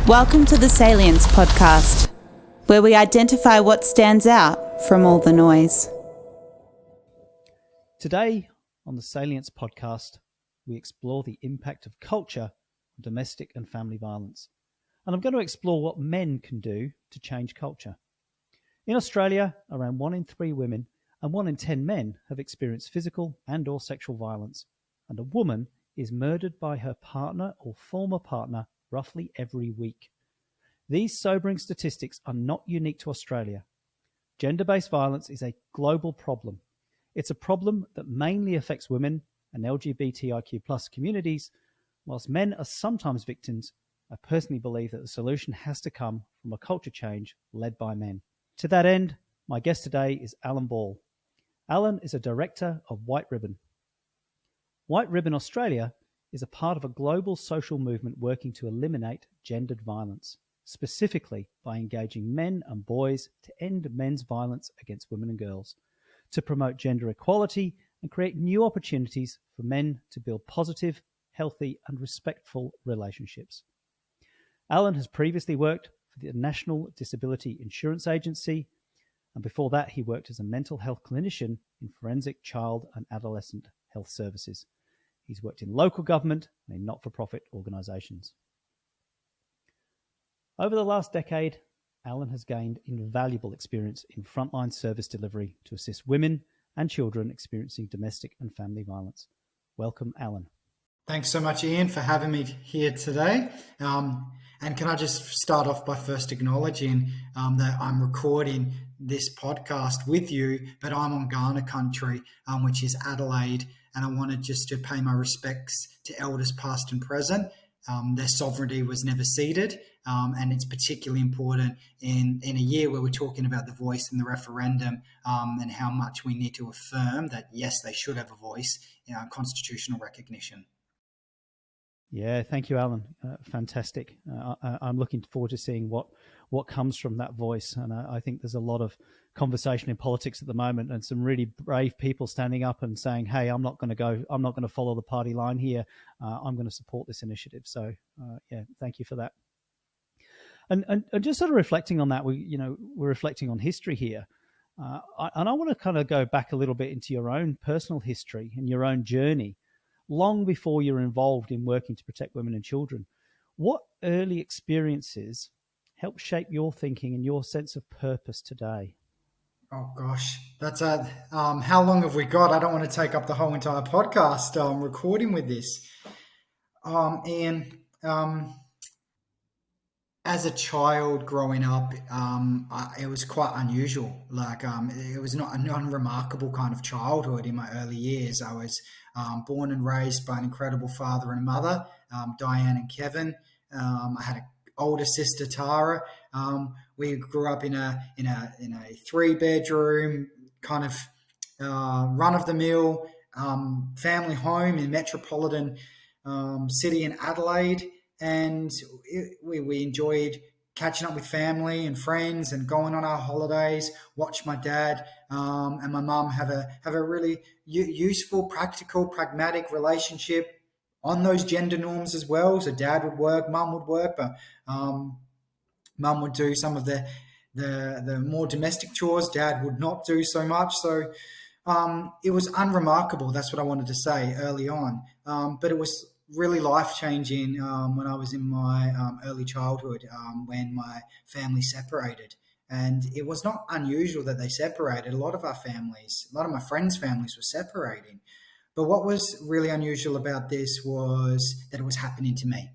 Welcome to the Salience Podcast, where we identify what stands out from all the noise. Today on the Salience Podcast, we explore the impact of culture on domestic and family violence. And I'm going to explore what men can do to change culture. In Australia, around 1 in 3 women and 1 in 10 men have experienced physical and or sexual violence. And a woman is murdered by her partner or former partner roughly every week. These sobering statistics are not unique to Australia. Gender-based violence is a global problem. It's a problem that mainly affects women and LGBTIQ+ communities. Whilst men are sometimes victims, I personally believe that the solution has to come from a culture change led by men. To that end, my guest today is Allan Ball. Allan is a director of White Ribbon. White Ribbon Australia is a part of a global social movement working to eliminate gendered violence, specifically by engaging men and boys to end men's violence against women and girls, to promote gender equality and create new opportunities for men to build positive, healthy and respectful relationships. Allan has previously worked for the National Disability Insurance Agency, and before that he worked as a mental health clinician in forensic child and adolescent health services. He's worked in local government and in not-for-profit organisations. Over the last decade, Allan has gained invaluable experience in frontline service delivery to assist women and children experiencing domestic and family violence. Welcome, Allan. Thanks so much, Ian, for having me here today. And can I just start off by first acknowledging that I'm recording this podcast with you, but I'm on Kaurna country, which is Adelaide, and I wanted just to pay my respects to elders past and present. Their sovereignty was never ceded, and it's particularly important in a year where we're talking about the voice in the referendum and how much we need to affirm that, yes, they should have a voice in our constitutional recognition. Yeah, thank you, Allan. Fantastic. I'm looking forward to seeing what comes from that voice. And I think there's a lot of conversation in politics at the moment and some really brave people standing up and saying, hey, I'm not going to follow the party line here. I'm going to support this initiative. So, yeah, thank you for that. And just sort of reflecting on that, we're reflecting on history here. And I want to kind of go back a little bit into your own personal history and your own journey, long before you're involved in working to protect women and children. What early experiences helped shape your thinking and your sense of purpose today? Oh gosh, that's how long have we got? I don't want to take up the whole entire podcast recording with this. As a child growing up, it was quite unusual. It was not an unremarkable kind of childhood in my early years. I was born and raised by an incredible father and mother, Diane and Kevin. I had an older sister, Tara. We grew up in a 3-bedroom kind of run-of-the-mill family home in metropolitan city in Adelaide. And we enjoyed catching up with family and friends and going on our holidays, watch my dad and my mum have a really useful, practical, pragmatic relationship on those gender norms as well. So dad would work, mum would work, but mum would do some of the more domestic chores. Dad would not do so much. So it was unremarkable. That's what I wanted to say early on. But it was really life-changing when I was in my early childhood when my family separated. And it was not unusual that they separated. A lot of my friends' families were separating. But what was really unusual about this was that it was happening to me.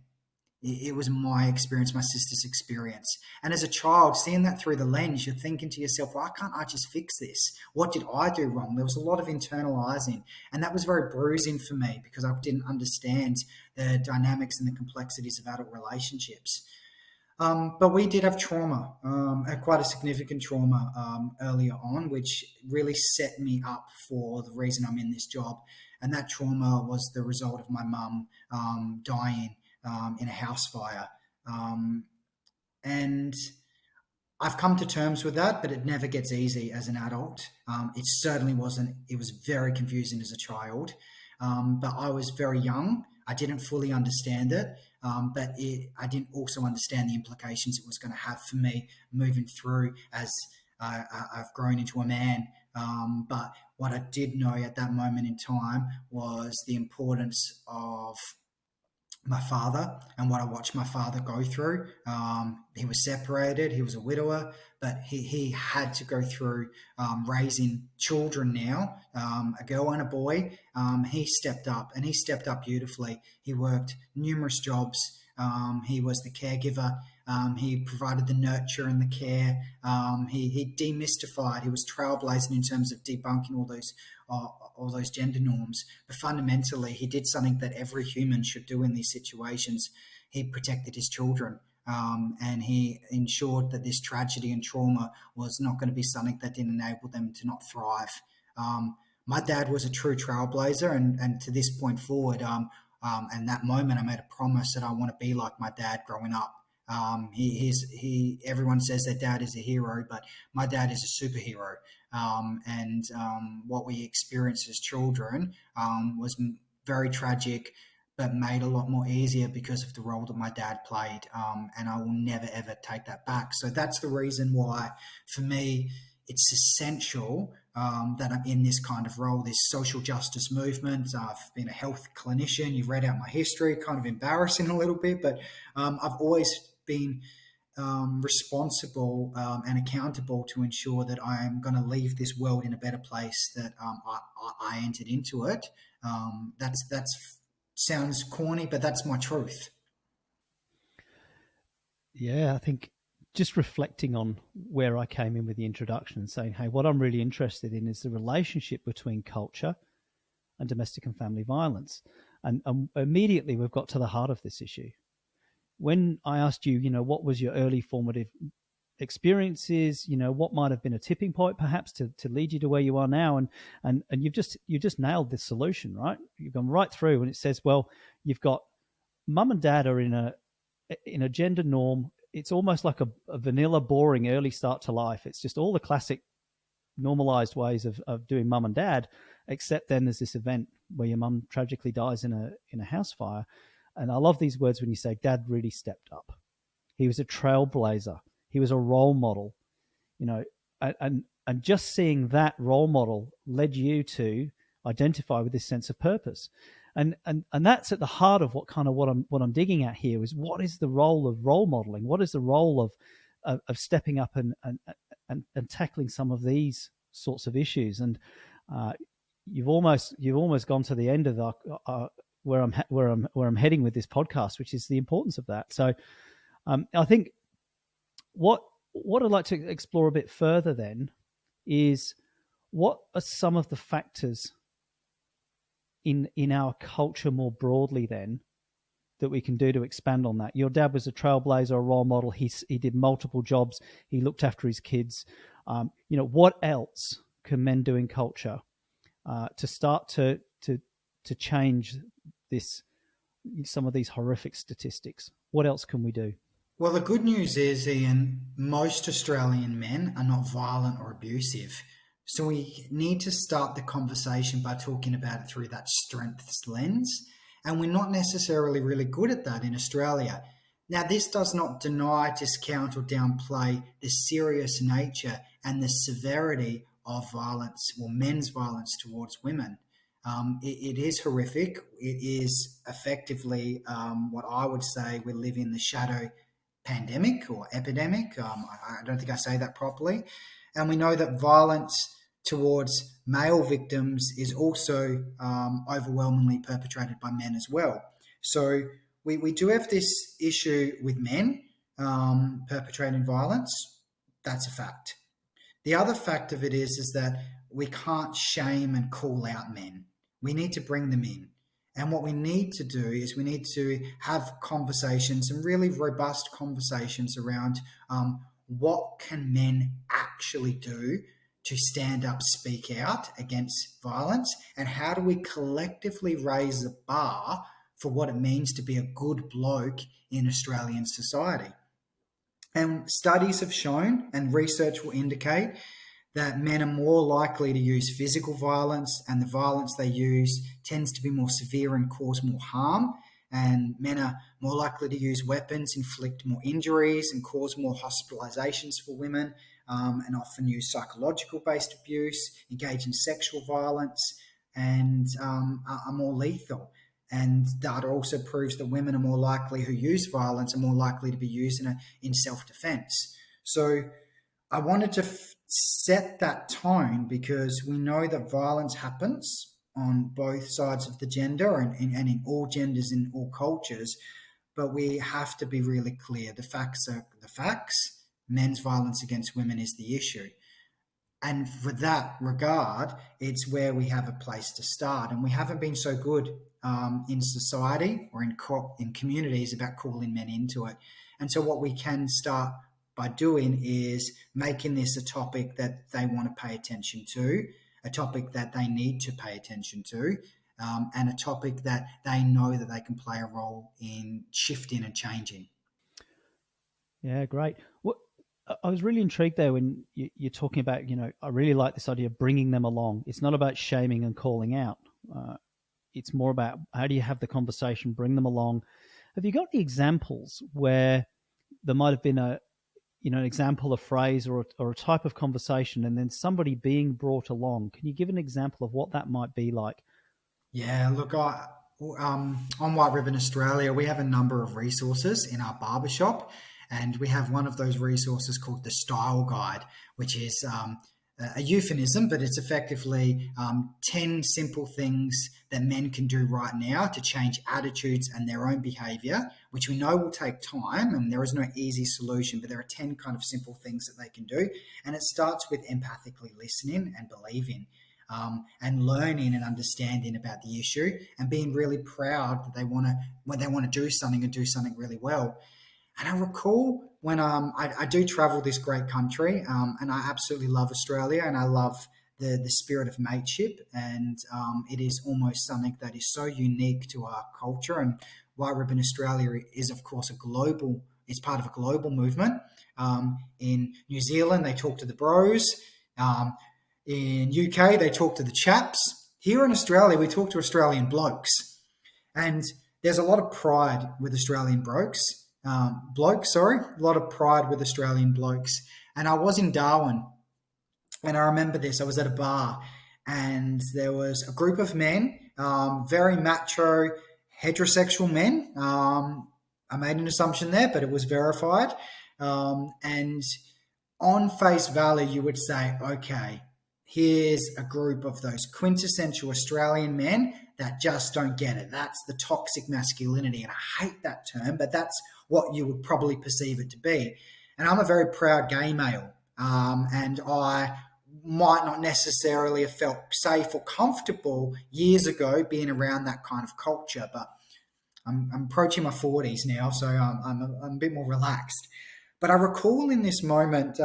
It was my experience, my sister's experience. And as a child, seeing that through the lens, you're thinking to yourself, why can't I just fix this? What did I do wrong? There was a lot of internalizing. And that was very bruising for me because I didn't understand the dynamics and the complexities of adult relationships. But we did have trauma, quite a significant trauma earlier on, which really set me up for the reason I'm in this job. And that trauma was the result of my mum dying in a house fire. And I've come to terms with that, but it never gets easy as an adult. It certainly wasn't. It was very confusing as a child, but I was very young. I didn't fully understand it. but I didn't also understand the implications it was going to have for me moving through as I've grown into a man. But what I did know at that moment in time was the importance of my father and what I watched my father go through. He was separated, he was a widower, but he had to go through raising children now, a girl and a boy. He stepped up, and he stepped up beautifully. He worked numerous jobs. He was the caregiver. He provided the nurture and the care. He demystified. He was trailblazing in terms of debunking all those gender norms. But fundamentally, he did something that every human should do in these situations. He protected his children, and he ensured that this tragedy and trauma was not going to be something that didn't enable them to not thrive. My dad was a true trailblazer, and to this point forward, and that moment, I made a promise that I want to be like my dad growing up. Everyone says their dad is a hero, but my dad is a superhero. And what we experienced as children was very tragic, but made a lot more easier because of the role that my dad played. And I will never, ever take that back. So that's the reason why, for me, it's essential that I'm in this kind of role, this social justice movement. I've been a health clinician. You've read out my history, kind of embarrassing a little bit, but I've always been responsible and accountable to ensure that I am going to leave this world in a better place that I entered into it. That's sounds corny, but that's my truth. Yeah, I think just reflecting on where I came in with the introduction and saying, hey, what I'm really interested in is the relationship between culture and domestic and family violence. And immediately we've got to the heart of this issue. When I asked you, what was your early formative experiences, what might have been a tipping point perhaps to lead you to where you are now, and you just nailed this solution, right? You've gone right through, and it says, well, you've got mum and dad are in a gender norm. It's almost like a vanilla, boring early start to life. It's just all the classic normalized ways of doing mum and dad, except then there's this event where your mum tragically dies in a house fire. And I love these words when you say dad really stepped up. He was a trailblazer. He was a role model, and just seeing that role model led you to identify with this sense of purpose. And that's at the heart of what I'm digging at here is, what is the role of role modeling? What is the role of stepping up and tackling some of these sorts of issues? And you've almost gone to the end of where I'm heading with this podcast, which is the importance of that. So I think what I'd like to explore a bit further then is, what are some of the factors in our culture more broadly then that we can do to expand on that? Your dad was a trailblazer, a role model. He did multiple jobs. He looked after his kids. What else can men do in culture to start to change some of these horrific statistics? What else can we do? Well, the good news is, Ian, most Australian men are not violent or abusive. So we need to start the conversation by talking about it through that strengths lens. And we're not necessarily really good at that in Australia. Now, this does not deny, discount, or downplay the serious nature and the severity of violence, or men's violence towards women. It is horrific. It is effectively what I would say we live in the shadow pandemic or epidemic. I don't think I say that properly. And we know that violence towards male victims is also overwhelmingly perpetrated by men as well. So we do have this issue with men perpetrating violence. That's a fact. The other fact of it is that we can't shame and call out men. We need to bring them in. And what we need to do is we need to have conversations, and really robust conversations around what can men actually do to stand up, speak out against violence, and how do we collectively raise the bar for what it means to be a good bloke in Australian society. And studies have shown, and research will indicate, that men are more likely to use physical violence, and the violence they use tends to be more severe and cause more harm. and men are more likely to use weapons, inflict more injuries, and cause more hospitalizations for women, and often use psychological-based abuse, engage in sexual violence, and are more lethal. And data also proves that women are more likely who use violence are more likely to be used in self-defense. So I wanted to set that tone because we know that violence happens on both sides of the gender and in all genders, in all cultures, but we have to be really clear. The facts are the facts. Men's violence against women is the issue. And for that regard, it's where we have a place to start. And we haven't been so good in society or in communities about calling men into it. And so what we can start by doing is making this a topic that they want to pay attention to, a topic that they need to pay attention to, and a topic that they know that they can play a role in shifting and changing. Yeah, great. Well, I was really intrigued there when you're talking about, I really like this idea of bringing them along. It's not about shaming and calling out. It's more about how do you have the conversation, bring them along. Have you got the examples where there might have been an example, a phrase or a type of conversation and then somebody being brought along? Can you give an example of what that might be like? Yeah, look, on White Ribbon Australia, we have a number of resources in our barbershop. And we have one of those resources called the Style Guide, which is a euphemism, but it's effectively 10 simple things that men can do right now to change attitudes and their own behavior, which we know will take time, and there is no easy solution, but there are 10 kind of simple things that they can do. And it starts with empathically listening and believing, and learning and understanding about the issue and being really proud that they want to do something and do something really well. And I recall when I do travel this great country, and I absolutely love Australia, and I love the spirit of mateship, and it is almost something that is so unique to our culture. And White Ribbon Australia is, of course, it's part of a global movement. In New Zealand, they talk to the bros. In UK, they talk to the chaps. Here in Australia, we talk to Australian blokes. And there's a lot of pride with Australian a lot of pride with Australian blokes. And I was in Darwin, and I remember this. I was at a bar, and there was a group of men, very macho, heterosexual men. I made an assumption there, but it was verified. And on face value, you would say, okay, here's a group of those quintessential Australian men that just don't get it. That's the toxic masculinity. And I hate that term, but that's what you would probably perceive it to be. And I'm a very proud gay male, and I might not necessarily have felt safe or comfortable years ago being around that kind of culture, but I'm approaching my 40s now, so I'm a bit more relaxed. But I recall in this moment,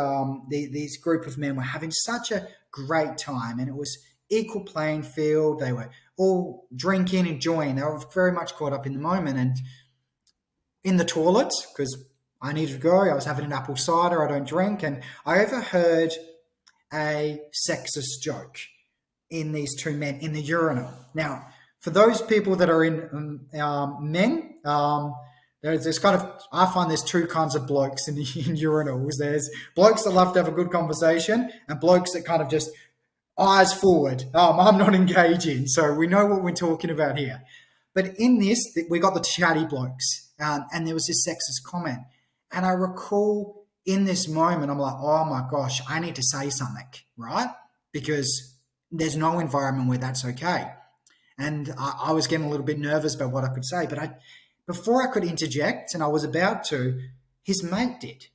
these group of men were having such a great time, and it was equal playing field. They were all drinking, enjoying. They were very much caught up in the moment. And in the toilet, because I needed to go, I was having an apple cider. I don't drink. And I overheard a sexist joke in these two men in the urinal. Now, for those people that are in men, there's kind of, I find there's two kinds of blokes in urinals. There's blokes that love to have a good conversation and blokes that kind of just eyes forward. I'm not engaging. So we know what we're talking about here. But in this, we got the chatty blokes, and there was this sexist comment. And I recall in this moment, I'm like, oh my gosh, I need to say something, right? Because there's no environment where that's okay. And I was getting a little bit nervous about what I could say. But before I could interject, and I was about to, his mate did.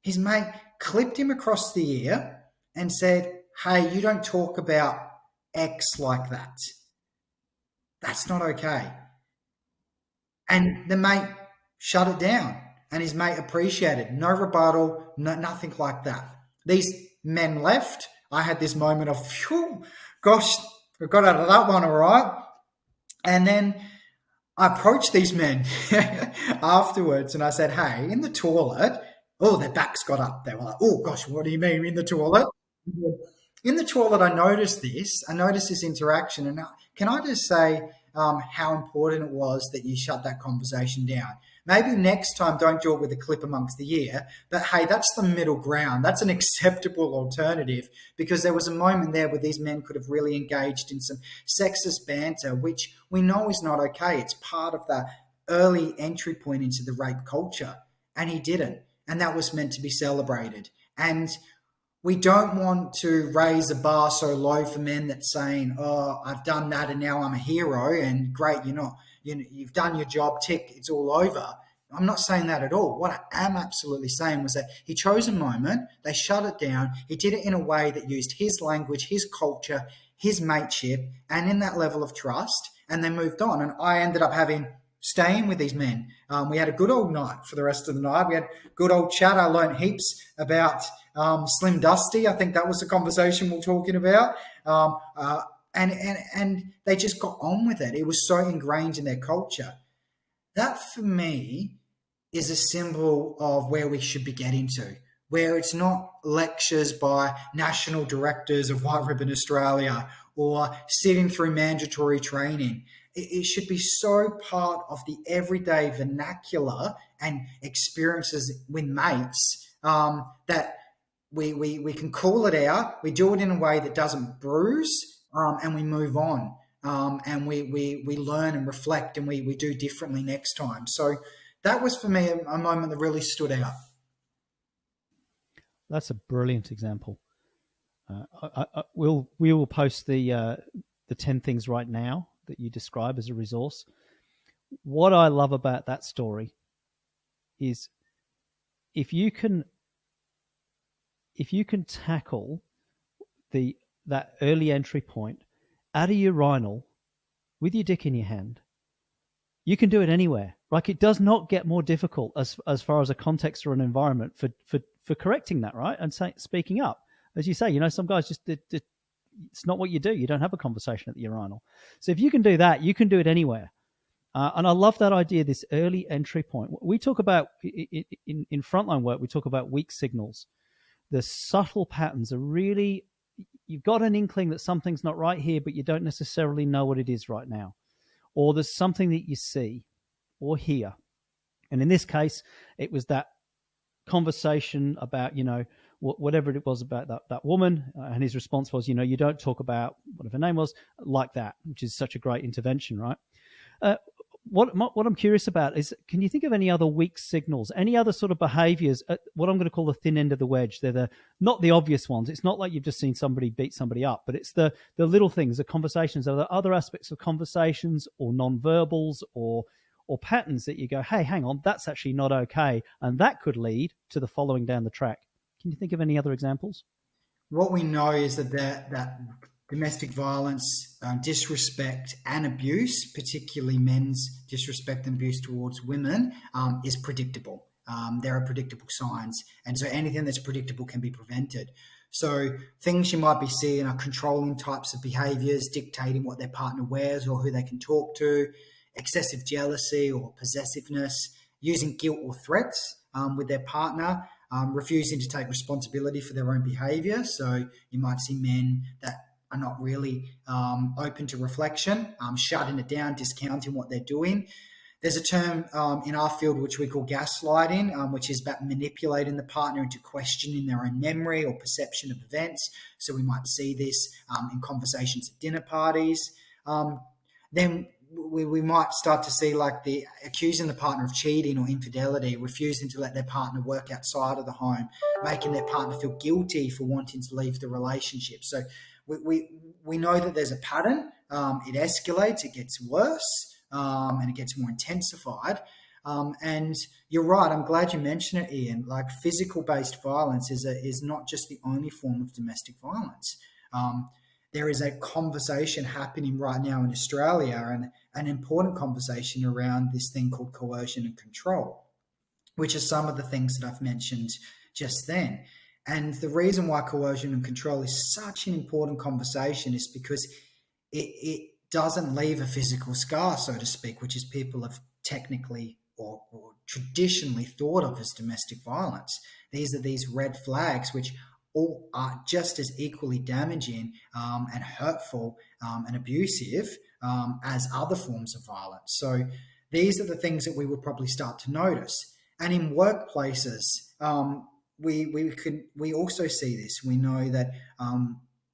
His mate clipped him across the ear and said, hey, you don't talk about X like that. That's not okay. And the mate shut it down, and his mate appreciated. No rebuttal, nothing like that. These men left. I had this moment of, phew, gosh, I got out of that one all right. And then I approached these men afterwards, and I said, hey, in the toilet, their backs got up. They were like, oh, gosh, what do you mean in the toilet? In the toilet, I noticed this interaction. And can I just say, how important it was that you shut that conversation down. Maybe next time don't do it with a clip amongst the ear, but hey, that's the middle ground. That's an acceptable alternative, because there was a moment there where these men could have really engaged in some sexist banter, which we know is not okay. It's part of that early entry point into the rape culture, and he didn't. And that was meant to be celebrated. And we don't want to raise a bar so low for men that's saying, oh, I've done that and now I'm a hero, and great, you've done your job, tick, it's all over. I'm not saying that at all. What I am absolutely saying was that he chose a moment, they shut it down, he did it in a way that used his language, his culture, his mateship, and in that level of trust, and they moved on. And I ended up staying with these men. We had a good old night for the rest of the night. We had good old chat. I learned heaps about Slim Dusty. I think that was the conversation we were talking about. And they just got on with it. It was so ingrained in their culture. That, for me, is a symbol of where we should be getting to, where it's not lectures by national directors of White Ribbon Australia or sitting through mandatory training. It should be so part of the everyday vernacular and experiences with mates that we can call it out. We do it in a way that doesn't bruise, and we move on, and we learn and reflect, and we do differently next time. So that was, for me, a moment that really stood out. That's a brilliant example. We will post the 10 things right now that you describe as a resource. What I love about that story is if you can tackle that early entry point at a urinal with your dick in your hand, you can do it anywhere. Like, it does not get more difficult as far as a context or an environment for correcting that, right? And speaking up. As you say, some guys just it's not what you do. You don't have a conversation at the urinal. So if you can do that, you can do it anywhere. And I love that idea, this early entry point. We talk about, in frontline work, we talk about weak signals. The subtle patterns are really, you've got an inkling that something's not right here, but you don't necessarily know what it is right now. Or there's something that you see or hear. And in this case, it was that conversation about, whatever it was about that woman, and his response was, you don't talk about whatever her name was like that, which is such a great intervention, right? What I'm curious about is, can you think of any other weak signals, any other sort of behaviors at what I'm going to call the thin end of the wedge? They're not the obvious ones. It's not like you've just seen somebody beat somebody up, but it's the little things, the conversations. Are there other aspects of conversations or non-verbals or patterns that you go, hey, hang on, that's actually not okay, and that could lead to the following down the track? Can you think of any other examples? What we know is that domestic violence, disrespect and abuse, particularly men's disrespect and abuse towards women, is predictable. There are predictable signs. And so anything that's predictable can be prevented. So things you might be seeing are controlling types of behaviors, dictating what their partner wears or who they can talk to, excessive jealousy or possessiveness, using guilt or threats with their partner, refusing to take responsibility for their own behavior. So you might see men that are not really open to reflection, shutting it down, discounting what they're doing. There's a term in our field which we call gaslighting, which is about manipulating the partner into questioning their own memory or perception of events. So we might see this in conversations at dinner parties. Then we might start to see like the accusing the partner of cheating or infidelity, refusing to let their partner work outside of the home, making their partner feel guilty for wanting to leave the relationship. So we know that there's a pattern. It escalates, it gets worse, and it gets more intensified. And you're right. I'm glad you mentioned it, Ian. Like, physical-based violence is not just the only form of domestic violence. There is a conversation happening right now in Australia, and an important conversation around this thing called coercion and control, which are some of the things that I've mentioned just then. And the reason why coercion and control is such an important conversation is because it doesn't leave a physical scar, so to speak, which is people have technically or traditionally thought of as domestic violence. These are these red flags which all are just as equally damaging and hurtful and abusive as other forms of violence. So these are the things that we would probably start to notice. And in workplaces, we also see this. We know that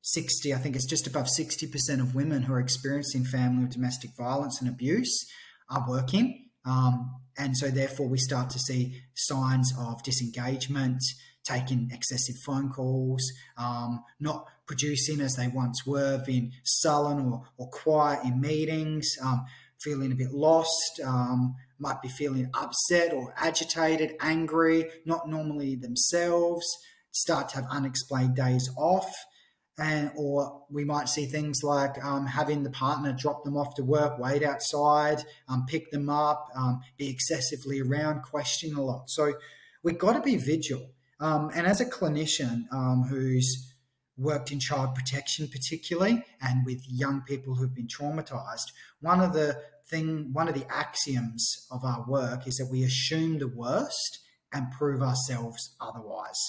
60, I think it's just above 60% of women who are experiencing family or domestic violence and abuse are working. And so therefore we start to see signs of disengagement, taking excessive phone calls, not producing as they once were, being sullen or quiet in meetings, feeling a bit lost, might be feeling upset or agitated, angry, not normally themselves, start to have unexplained days off. Or we might see things like having the partner drop them off to work, wait outside, pick them up, be excessively around, question a lot. So we've got to be vigilant. And as a clinician who's worked in child protection particularly, and with young people who've been traumatized, one of the axioms of our work is that we assume the worst and prove ourselves otherwise.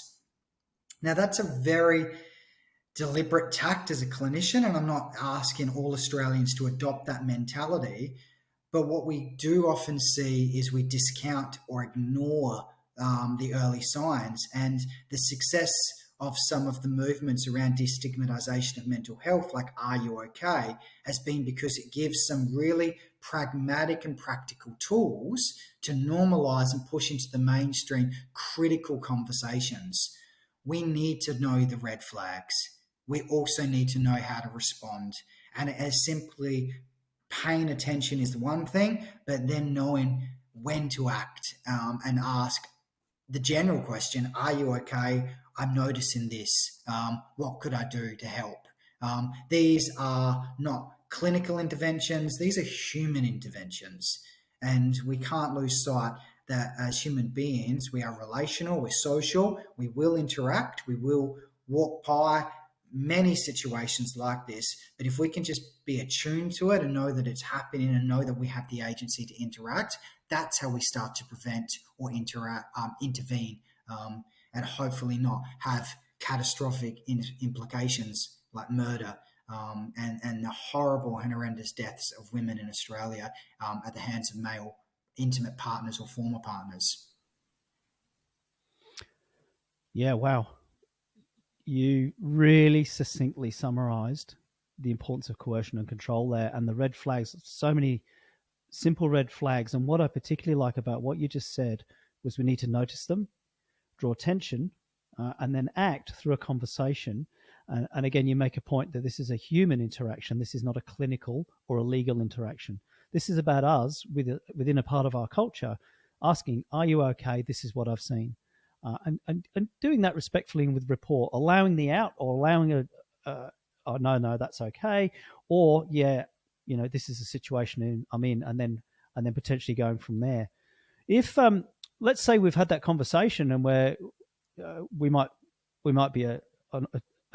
Now that's a very deliberate tact as a clinician, and I'm not asking all Australians to adopt that mentality, but what we do often see is we discount or ignore the early signs, and the success of some of the movements around destigmatization of mental health, like Are You OK?, has been because it gives some really pragmatic and practical tools to normalize and push into the mainstream critical conversations. We need to know the red flags. We also need to know how to respond. And as simply paying attention is the one thing, but then knowing when to act and ask the general question, are you okay? I'm noticing this. What could I do to help? These are not clinical interventions. These are human interventions. And we can't lose sight that as human beings, we are relational, we're social, we will interact, we will walk by many situations like this. But if we can just be attuned to it and know that it's happening and know that we have the agency to interact, that's how we start to prevent or intervene, and hopefully not have catastrophic implications like murder and the horrible and horrendous deaths of women in Australia at the hands of male intimate partners or former partners. Yeah, wow. You really succinctly summarised the importance of coercion and control there, and the red flags, so many simple red flags. And what I particularly like about what you just said was we need to notice them, draw attention, and then act through a conversation. And again, you make a point that this is a human interaction. This is not a clinical or a legal interaction. This is about us within a part of our culture asking, are you okay? This is what I've seen. And doing that respectfully and with rapport, allowing the out or allowing oh, no, that's okay. Or, yeah, this is a situation I'm in, and then potentially going from there. If, let's say we've had that conversation and we might be a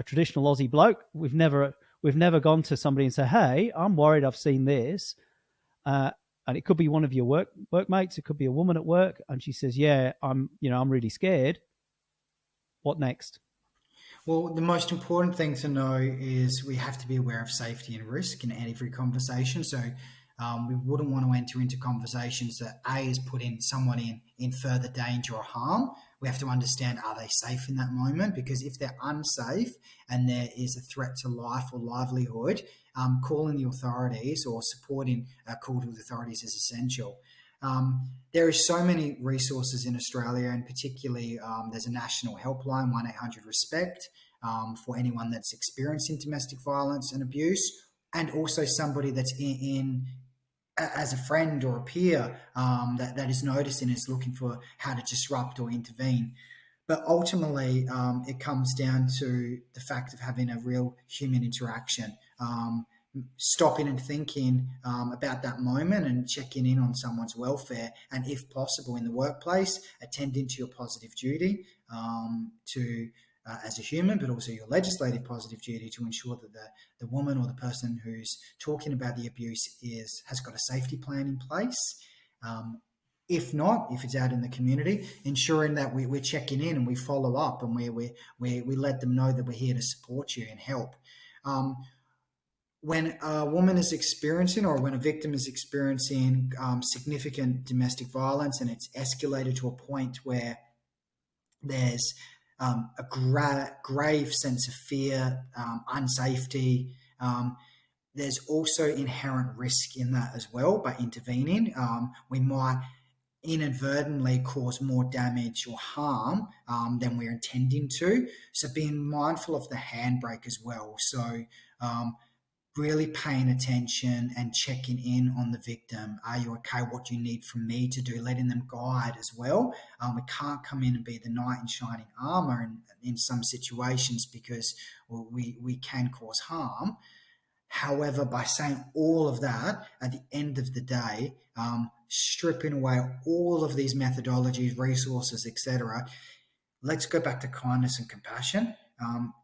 traditional Aussie bloke. We've never gone to somebody and say, hey, I'm worried, I've seen this. And it could be one of your workmates. It could be a woman at work. And she says, yeah, I'm really scared. What next? Well, the most important thing to know is we have to be aware of safety and risk in every conversation. So we wouldn't want to enter into conversations that is putting someone in further danger or harm. We have to understand, are they safe in that moment? Because if they're unsafe and there is a threat to life or livelihood, calling the authorities or supporting a call to the authorities is essential. There are so many resources in Australia, and particularly there's a national helpline, 1-800-RESPECT, for anyone that's experiencing domestic violence and abuse, and also somebody that's in as a friend or a peer that is noticing, is looking for how to disrupt or intervene. But ultimately, it comes down to the fact of having a real human interaction, stopping and thinking about that moment and checking in on someone's welfare, and if possible in the workplace, attending to your positive duty as a human, but also your legislative positive duty to ensure that the woman or the person who's talking about the abuse has got a safety plan in place. If not, if it's out in the community, ensuring that we're checking in and we follow up, and we let them know that we're here to support you and help. when a woman is experiencing, or when a victim is experiencing significant domestic violence, and it's escalated to a point where there's a grave sense of fear, unsafety, there's also inherent risk in that as well. By intervening, we might inadvertently cause more damage or harm than we're intending to. So being mindful of the handbrake as well. So really paying attention and checking in on the victim. Are you okay? What do you need from me to do? Letting them guide as well. We can't come in and be the knight in shining armor in some situations, because we can cause harm. However, by saying all of that, at the end of the day, stripping away all of these methodologies, resources, etc., let's go back to kindness and compassion.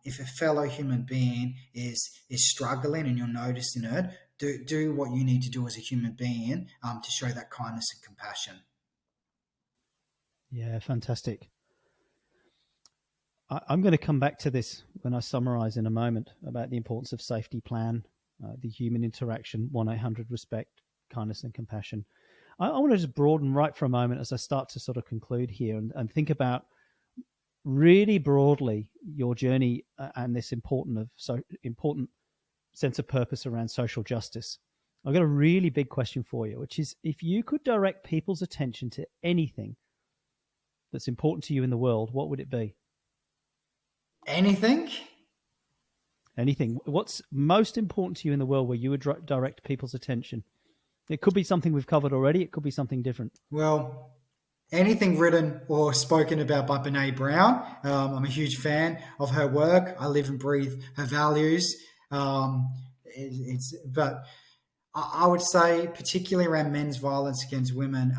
If a fellow human being is struggling and you're noticing it, do what you need to do as a human being to show that kindness and compassion. Yeah, fantastic. I'm going to come back to this when I summarize in a moment about the importance of safety plan, the human interaction, 1-800-RESPECT, kindness and compassion. I want to just broaden right for a moment as I start to sort of conclude here and think about really broadly your journey and this important sense of purpose around social justice. I've got a really big question for you, which is, if you could direct people's attention to anything that's important to you in the world, what would it be? Anything? Anything. What's most important to you in the world where you would direct people's attention? It could be something we've covered already. It could be something different. Well, anything written or spoken about by Brené Brown. I'm a huge fan of her work. I live and breathe her values. But I would say, particularly around men's violence against women,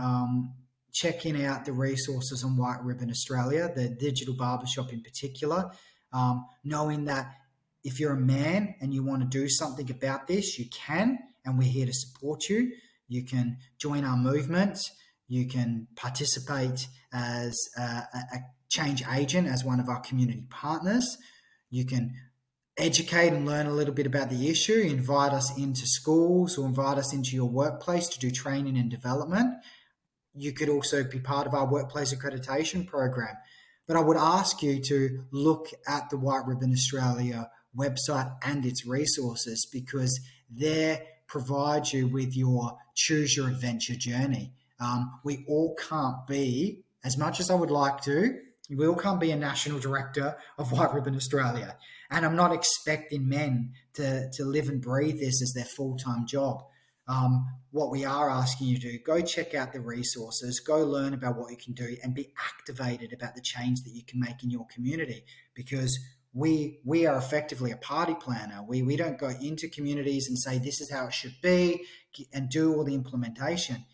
checking out the resources on White Ribbon Australia, the digital barbershop in particular, knowing that if you're a man and you want to do something about this, you can, and we're here to support you. You can join our movement. You can participate as a change agent, as one of our community partners. You can educate and learn a little bit about the issue, invite us into schools or invite us into your workplace to do training and development. You could also be part of our workplace accreditation program. But I would ask you to look at the White Ribbon Australia website and its resources, because they provide you with your choose your adventure journey. We all can't be, as much as I would like to, we all can't be a national director of White Ribbon Australia. And I'm not expecting men to live and breathe this as their full-time job. What we are asking you to do, go check out the resources, go learn about what you can do, and be activated about the change that you can make in your community, because we are effectively a party planner. We don't go into communities and say this is how it should be and do all the implementation.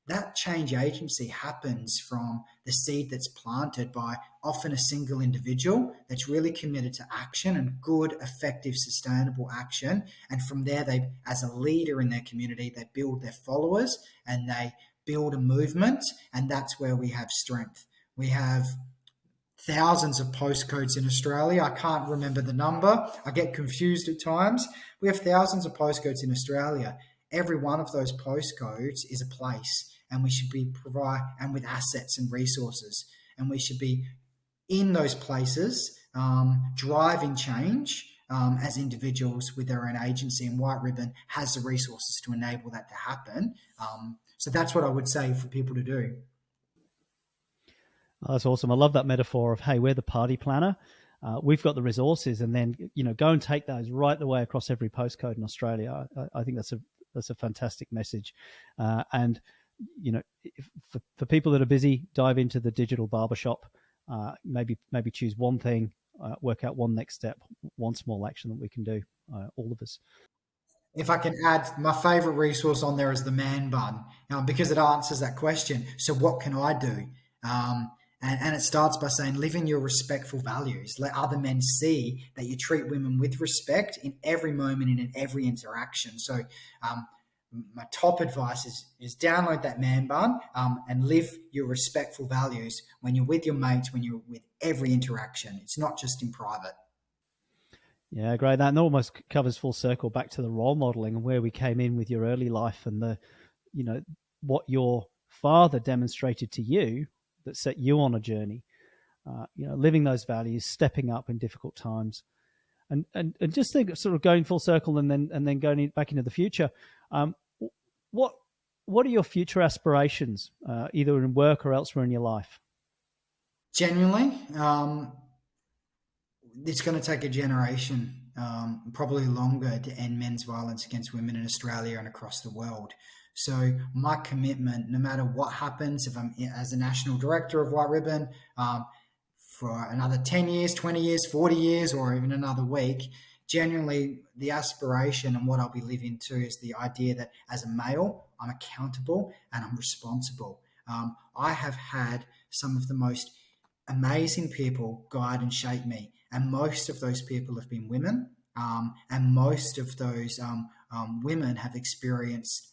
That change agency happens from the seed that's planted by often a single individual that's really committed to action and good, effective, sustainable action. And from there, they, as a leader in their community, they build their followers and they build a movement. And that's where we have strength. We have thousands of postcodes in Australia. I can't remember the number. I get confused at times. We have thousands of postcodes in Australia. Every one of those postcodes is a place, and we should be and with assets and resources, and we should be in those places driving change as individuals with their own agency, and White Ribbon has the resources to enable that to happen. So that's what I would say for people to do. Oh, that's awesome. I love that metaphor of, hey, we're the party planner. We've got the resources, and then, go and take those right the way across every postcode in Australia. I think that's a fantastic message. And, for people that are busy, dive into the digital barbershop, maybe choose one thing, work out one next step, one small action that we can do, all of us. If I can add, my favorite resource on there is the man bun, because it answers that question. So what can I do? And it starts by saying, live in your respectful values. Let other men see that you treat women with respect in every moment and in every interaction. So my top advice is download that man bun and live your respectful values when you're with your mates, when you're with every interaction. It's not just in private. Yeah, great. That almost covers full circle back to the role modeling and where we came in with your early life and what your father demonstrated to you that set you on a journey. Living those values, stepping up in difficult times, and just think, sort of going full circle and then going back into the future. What are your future aspirations, either in work or elsewhere in your life? Genuinely, it's going to take a generation, probably longer, to end men's violence against women in Australia and across the world. So my commitment, no matter what happens, if I'm as a national director of White Ribbon for another 10 years, 20 years, 40 years, or even another week, genuinely the aspiration and what I'll be living to is the idea that as a male, I'm accountable and I'm responsible. I have had some of the most amazing people guide and shape me. And most of those people have been women. And most of those women have experienced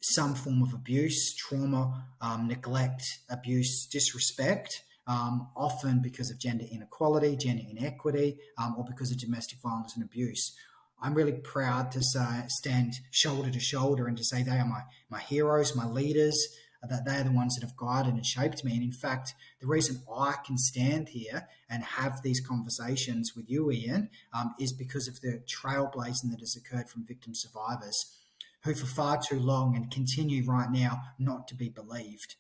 some form of abuse, trauma, neglect, abuse, disrespect, often because of gender inequality, gender inequity, or because of domestic violence and abuse. I'm really proud to stand shoulder to shoulder and to say they are my heroes, my leaders, that they're the ones that have guided and shaped me. And in fact, the reason I can stand here and have these conversations with you, Ian, is because of the trailblazing that has occurred from victim survivors who for far too long and continue right now not to be believed.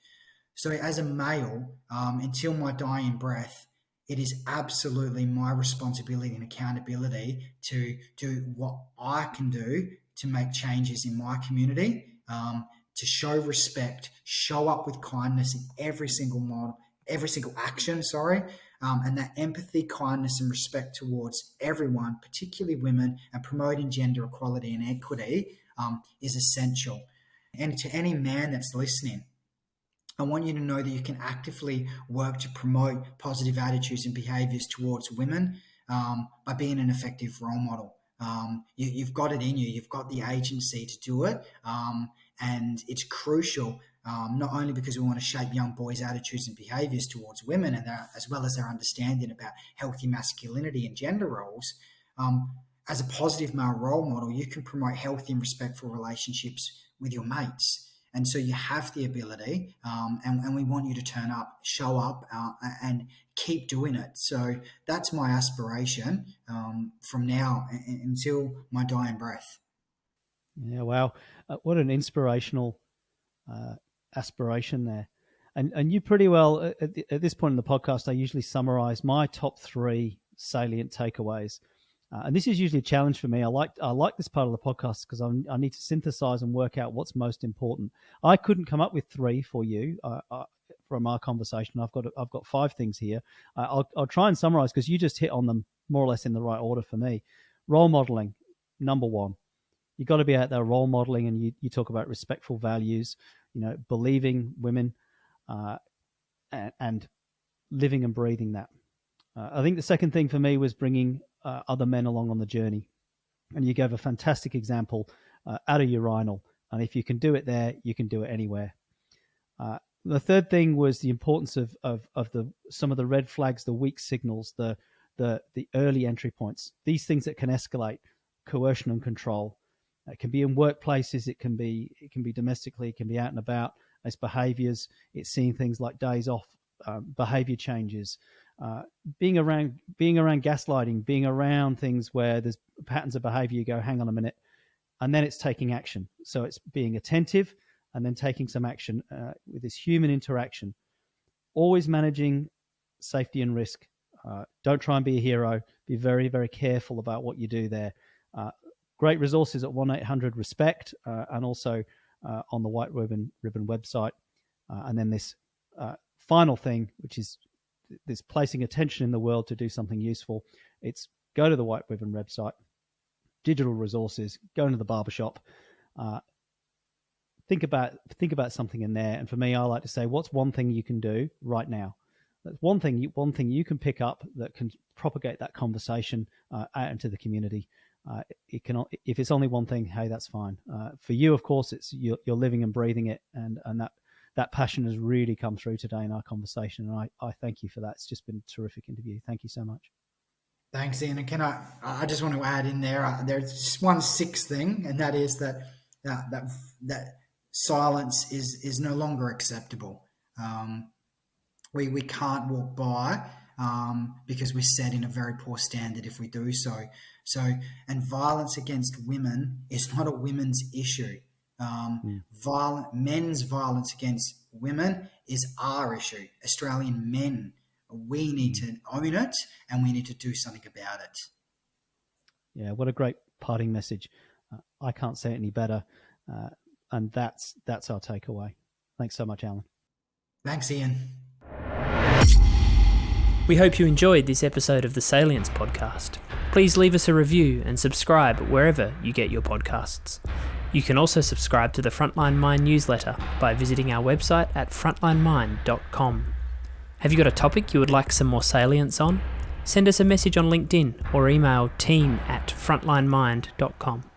So as a male, until my dying breath, it is absolutely my responsibility and accountability to do what I can do to make changes in my community, to show respect, show up with kindness in every single action, and that empathy, kindness, and respect towards everyone, particularly women, and promoting gender equality and equity is essential. And to any man that's listening, I want you to know that you can actively work to promote positive attitudes and behaviours towards women by being an effective role model. You've got it in you. You've got the agency to do it. And it's crucial, not only because we want to shape young boys' attitudes and behaviours towards women, and as well as their understanding about healthy masculinity and gender roles. As a positive male role model, you can promote healthy and respectful relationships with your mates. And so you have the ability, and we want you to turn up, show up, and keep doing it. So that's my aspiration from now until my dying breath. Yeah, wow. What an inspirational aspiration there. And you pretty well, at this point in the podcast, I usually summarize my top 3 salient takeaways. And this is usually a challenge for me. I like this part of the podcast because I need to synthesize and work out what's most important. I couldn't come up with 3 for you from our conversation. I've got 5 things here. I'll try and summarize because you just hit on them more or less in the right order for me. Role modeling, number 1. You've got to be out there role modeling, and you talk about respectful values, believing women and living and breathing that. I think the second thing for me was bringing other men along on the journey. And you gave a fantastic example at a urinal. And if you can do it there, you can do it anywhere. The third thing was the importance of some of the red flags, the weak signals, the early entry points, these things that can escalate, coercion and control. It can be in workplaces, it can be domestically, it can be out and about. It's behaviors, it's seeing things like days off, behavior changes, being around gaslighting, being around things where there's patterns of behavior. You go, hang on a minute, and then it's taking action. So it's being attentive and then taking some action with this human interaction, always managing safety and risk. Don't try and be a hero. Be very, very careful about what you do there. Great resources at 1-800-RESPECT and also on the White Ribbon website. And then this final thing, which is this placing attention in the world to do something useful. It's go to the White Ribbon website, digital resources, go into the barbershop, think about something in there. And for me, I like to say, what's one thing you can do right now? That's one thing you can pick up that can propagate that conversation out into the community. It can, if it's only one thing, hey, that's fine. For you, of course, it's you're living and breathing it, and that passion has really come through today in our conversation. And I thank you for that. It's just been a terrific interview. Thank you so much. Thanks, Ian. And I just want to add in there, there's just one sixth thing, and that is that silence is no longer acceptable. We can't walk by because we're set in a very poor standard if we do so. And violence against women is not a women's issue. Men's violence against women is our issue. Australian men, we need to own it, and we need to do something about it. Yeah, what a great parting message. I can't say it any better. And that's our takeaway. Thanks so much, Allan. Thanks, Ian. We hope you enjoyed this episode of the Salience Podcast. Please leave us a review and subscribe wherever you get your podcasts. You can also subscribe to the Frontline Mind newsletter by visiting our website at frontlinemind.com. Have you got a topic you would like some more salience on? Send us a message on LinkedIn or email team@frontlinemind.com.